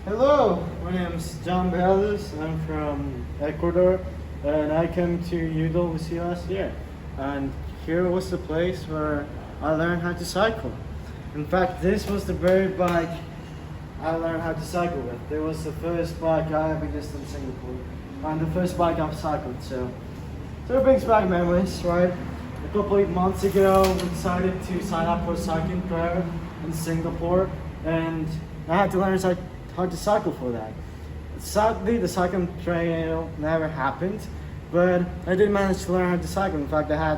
Hello, my name is John Veliz. I'm from Ecuador, and I came to UWCSEA. And here was the place where I learned how to cycle. In fact, this was the very bike I learned how to cycle with. It was the first bike I ever used in Singapore, and the first bike I've cycled. So it brings back memories, right? A couple of months ago, we decided to sign up for a cycling fair in Singapore, and I had to learn how to cycle for that. Sadly, the cycling trail never happened, but I did manage to learn how to cycle. In fact, I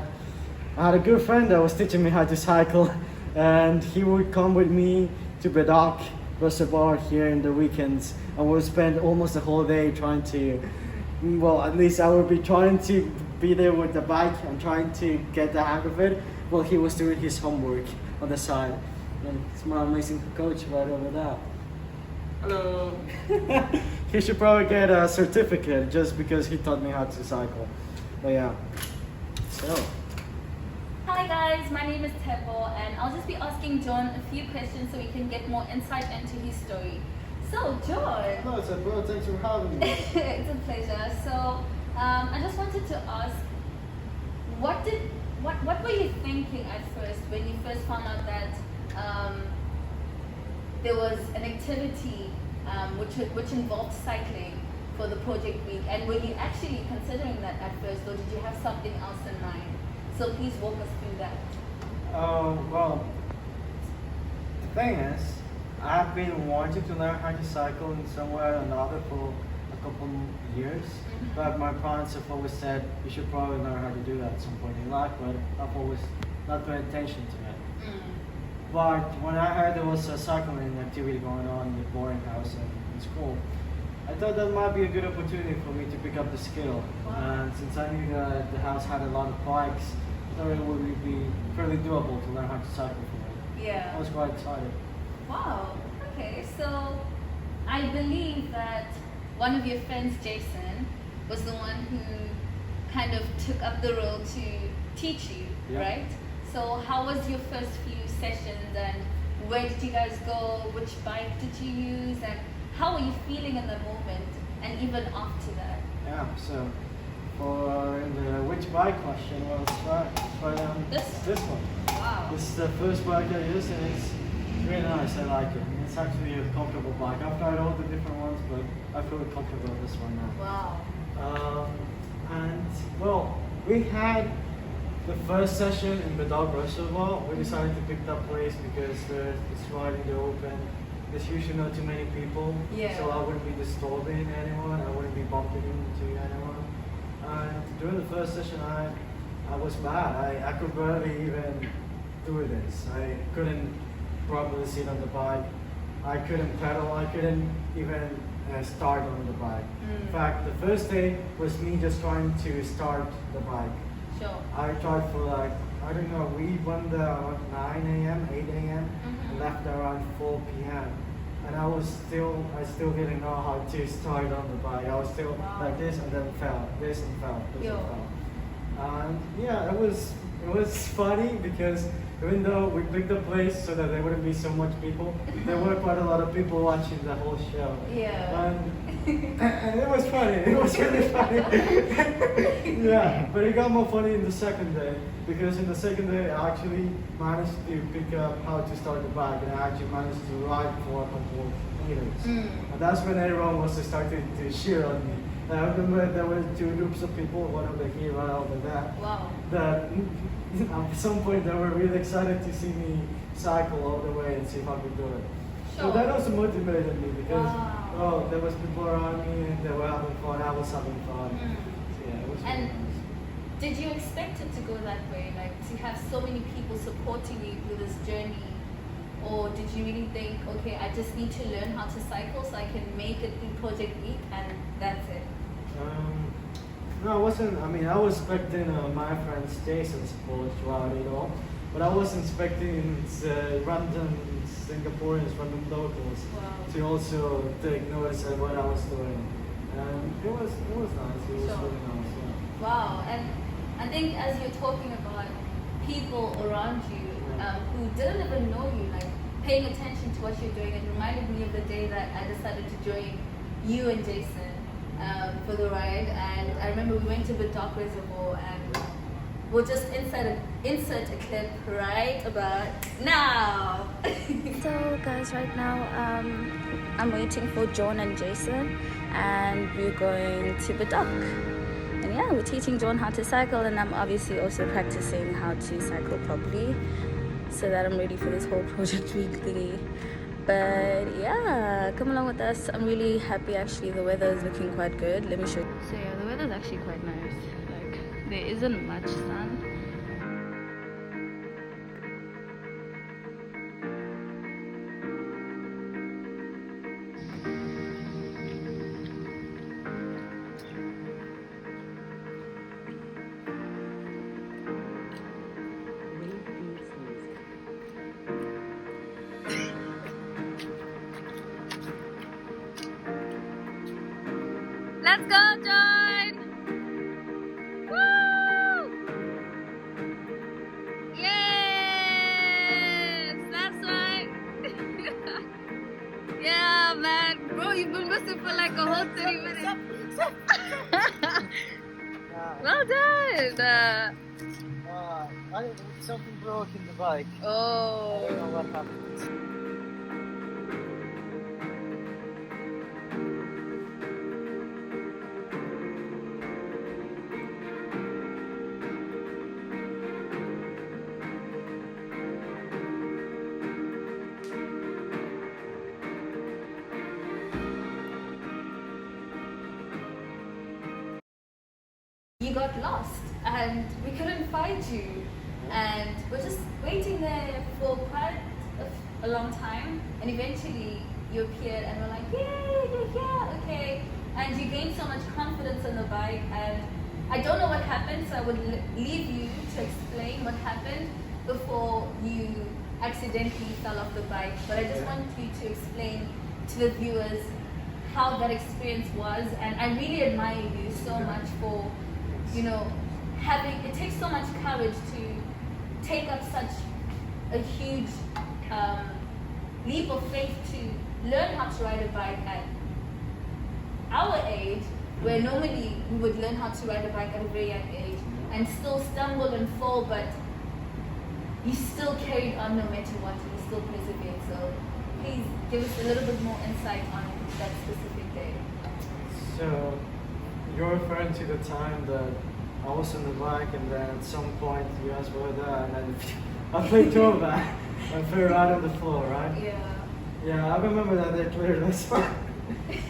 had a good friend that was teaching me how to cycle, and he would come with me to Bedak Reservoir here in the weekends, and we would spend almost the whole day trying to, well, at least I would be trying to be there with the bike and trying to get the hang of it while he was doing his homework on the side. And it's my amazing coach right over there. Hello. He should probably get a certificate just because he taught me how to cycle. But yeah. So. Hi guys, my name is Tebo and I'll just be asking John a few questions so we can get more insight into his story. So John. Hello, Tebo. Thanks for having me. It's a pleasure. So I just wanted to ask, what were you thinking at first when you first found out that there was an activity which involved cycling for the project week, and were you actually considering that at first, or did you have something else in mind? So please walk us through that. Well, the thing is, I've been wanting to learn how to cycle in somewhere or another for a couple years, but my parents have always said you should probably learn how to do that at some point in life, but I've always not paid attention to it. But when I heard there was a cycling activity going on in the boarding house in school, I thought that might be a good opportunity for me to pick up the skill. And since I knew that the house had a lot of bikes, I thought it would be fairly doable to learn how to cycle for it. Yeah. I was quite excited. Wow. Okay. So I believe that one of your friends, Jason, was the one who kind of took up the role to teach you, Yeah. right? So how was your first few sessions, and where did you guys go? Which bike did you use, and how were you feeling in the moment, and even after that? Yeah, so for the which bike question, well, let's try this one. Wow. This is the first bike I used, and it's really nice. I like it. It's actually a comfortable bike. I've tried all the different ones, but I feel comfortable with this one now. Wow. And well, we had the first session in Bedak Reservoir. We decided to pick that place because it's right in the open. There's usually not too many people, Yeah. so I wouldn't be disturbing anyone. I wouldn't be bumping into anyone. And during the first session, I was bad. I could barely even do this. I couldn't properly sit on the bike. I couldn't pedal. I couldn't even start on the bike. In fact, the first day was me just trying to start the bike. Sure. I tried for like, I don't know, we went there around 9 a.m., 8 a.m., and left around 4 p.m. And I still didn't know how to start on the bike. I was still like this and then fell, this and fell, this and fell. And yeah, it was funny because even though we picked a place so that there wouldn't be so much people, there were quite a lot of people watching the whole show. Yeah. And it was funny. It was really funny. Yeah, but it got more funny in the second day because in the second day I actually managed to pick up how to start the bike, and I actually managed to ride for a couple of meters. And that's when everyone was starting to cheer on me. And I remember there were two groups of people, one over here, one over there. Wow. That at some point they were really excited to see me cycle all the way and see if I could do it. So Sure. that also motivated me because Wow. there was people around me and they were having fun. I was having fun. So yeah, it was really And nice. did you expect it to go that way, like to have so many people supporting you through this journey? Or did you really think, okay, I just need to learn how to cycle so I can make it through Project Week and that's it? No, I wasn't. I mean, I was expecting my friends Jason's support throughout it all, but I wasn't expecting random Singaporeans, random locals, Wow. to also take notice of what I was doing. And it was nice. It was Sure. really nice. Yeah. Wow. And I think as you're talking about people around you who didn't even know you, like paying attention to what you're doing. It reminded me of the day that I decided to join you and Jason for the ride. And I remember we went to the Dock Reservoir, and we'll just insert a clip right about now. So guys, right now I'm waiting for John and Jason, and we're going to the dock. And yeah, we're teaching John how to cycle, and I'm obviously also practicing how to cycle properly so that I'm ready for this whole project week thingy. But yeah, come along with us. I'm really happy actually. The weather is looking quite good. Let me show you. So yeah, the weather is actually quite nice. Like, there isn't much sun. Let's go, John! Woo! Yes! That's right! Yeah, man. Bro, you've been missing for like a whole 30 minutes. Well done! Something broke in the bike. I Oh. don't know what happened. You got lost and we couldn't find you, and we're just waiting there for quite a long time, and eventually you appeared and we're like, yeah, okay, and you gained so much confidence on the bike, and I don't know what happened, so I would leave you to explain what happened before you accidentally fell off the bike. But I just want you to explain to the viewers how that experience was, and I really admire you so much for, you know, it takes so much courage to take up such a huge leap of faith to learn how to ride a bike at our age, where normally we would learn how to ride a bike at a very young age and still stumble and fall, but you still carried on no matter what, and you still persevered. So please give us a little bit more insight on that specific day. So, you're referring to the time that I was on the bike, and then at some point you guys were there, and then I flipped over and fell right on the floor, right? Yeah. Yeah, I remember that day clearly.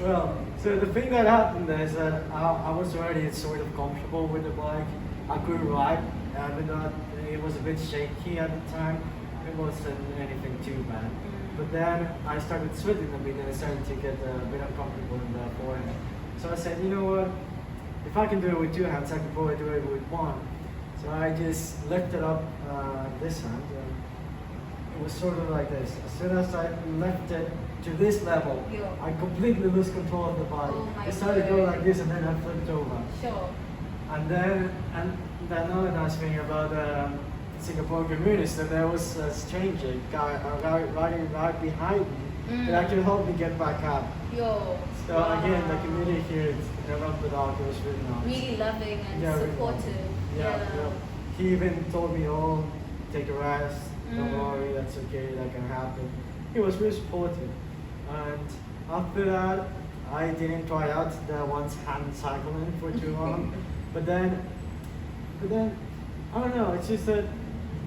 Well, so the thing that happened is that I was already sort of comfortable with the bike. I could ride, even though it was a bit shaky at the time. It wasn't anything too bad. But then I started sweating a bit, and I started to get a bit uncomfortable in the forehead. So I said, you know what? If I can do it with two hands, I can probably do it with one. So I just lifted up this hand, and it was sort of like this. As soon as I lifted to this level, Yeah. I completely lose control of the bike. Oh my It started God. going like this, and then I flipped over. Sure. And then another nice thing about the Singapore community is that there was a stranger guy riding right behind me that actually helped me get back up. Yo. So again, the community here around the dog was really nice. Really loving and Yeah, really supportive. Yeah. He even told me, "Oh, take a rest. Don't worry, that's okay. That can happen." He was really supportive. And after that, I didn't try out the hand cycling for too long. but then, I don't know. It's just that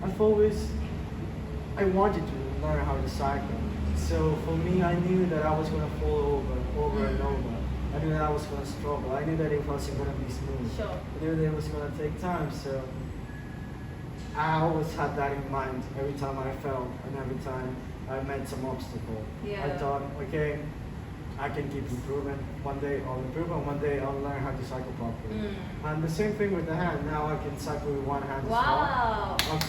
I wanted to learn how to cycle. So for me, I knew that I was going to fall over and over. I knew that I was going to struggle. I knew that it wasn't going to be smooth. Sure. I knew that it was going to take time. So I always had that in mind every time I fell and every time I met some obstacle. Yeah. I thought, okay, I can keep improving. One day I'll improve, and one day I'll learn how to cycle properly. And the same thing with the hand. Now I can cycle with one hand Wow. as well.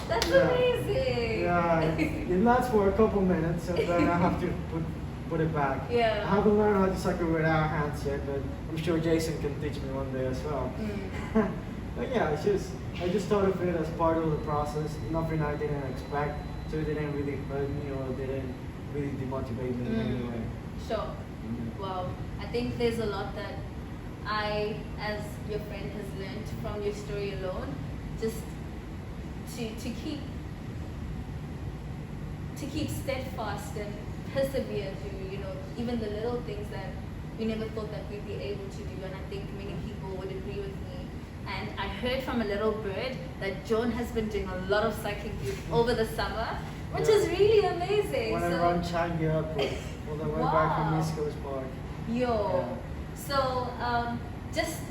That's Yeah. amazing. Yeah, it lasts for a couple minutes, and then I have to put it back. Yeah. I haven't learned how to cycle without hands yet, but I'm sure Jason can teach me one day as well. But yeah, I just thought of it as part of the process, nothing I didn't expect. so it didn't really hurt me or didn't really demotivate me in any way. Sure. Wow. I think there's a lot that I, as your friend, has learned from your story alone. Just to keep steadfast and persevere to, even the little things that we never thought that we'd be able to do. And I think many people would agree with me. And I heard from a little bird that John has been doing a lot of cycling over the summer, which is really amazing. When I run Changi Airport, all the way back from East Coast Park. Yeah. So, just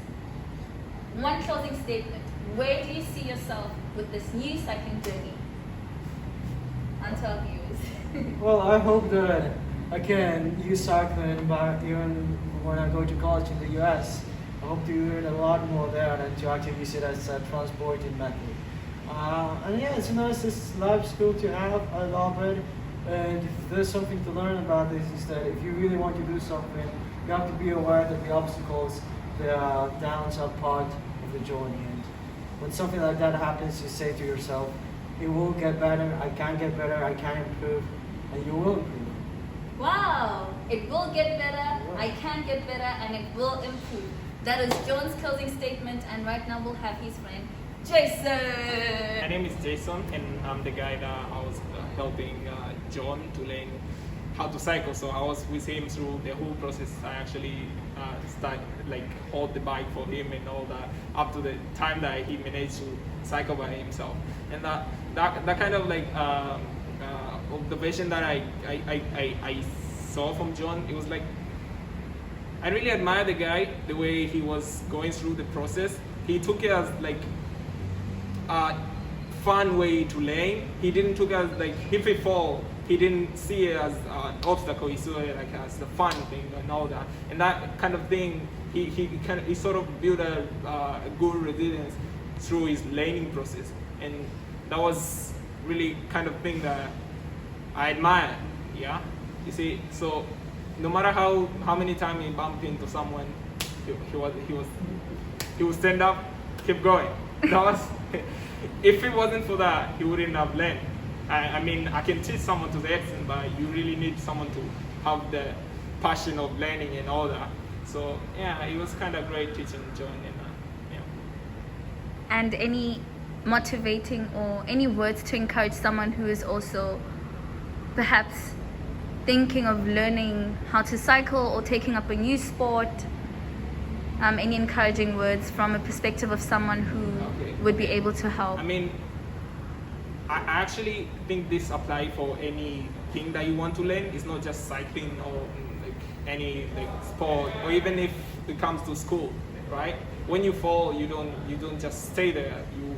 one closing statement. Where do you see yourself with this new cycling journey? Unto our viewers. Well, I hope that I can use cycling back even when I go to college in the US. I hope to learn a lot more there and to actually use it as a transporting method. And yeah, it's a nice life skill to have. I love it. And if there's something to learn about this, is that if you really want to do something, you have to be aware that the obstacles, the downs are part of the journey. And when something like that happens, you say to yourself, it will get better, I can get better, I can improve, and you will improve. Wow! It will get better, I can get better, and it will improve. That is John's closing statement, and right now we'll have his friend, Jason! My name is Jason, and I'm the guy that I was helping John to learn how to cycle. So I was with him through the whole process. I actually hold the bike for him and all that, up to the time that he managed to cycle by himself. And that kind of observation that I saw from John, it was like, I really admire the guy, the way he was going through the process. He took it as a fun way to learn. He didn't took it as if he fall, he didn't see it as an obstacle. He saw it as a fun thing and all that. And that kind of thing, he sort of built a good resilience through his learning process. And that was really kind of thing that I admire. Yeah, you see. So no matter how many times he bumped into someone, he would stand up, keep going. That was, if it wasn't for that, he wouldn't have learned. I mean, I can teach someone to the extent, but you really need someone to have the passion of learning and all that. So yeah, it was kind of great teaching John. And yeah. And any motivating or any words to encourage someone who is also perhaps thinking of learning how to cycle or taking up a new sport? Any encouraging words from a perspective of someone who would be able to help? I mean, I actually think this applies for anything that you want to learn. It's not just cycling or any sport, or even if it comes to school, right? When you fall, you don't just stay there. You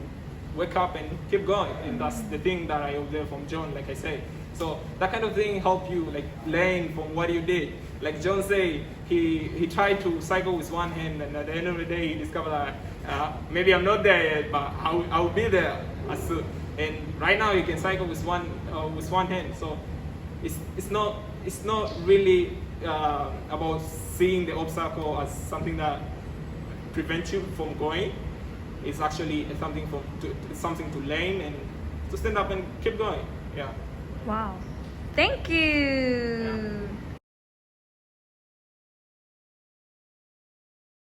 wake up and keep going, and that's the thing that I observed from John, like I said. So that kind of thing help you learn from what you did. Like John said, he tried to cycle with one hand, and at the end of the day, he discovered that maybe I'm not there yet, but I'll be there as soon. And right now, you can cycle with one hand. So it's not really about seeing the obstacle as something that prevents you from going. It's actually something to learn and to stand up and keep going. Yeah. Wow. Thank you. Yeah.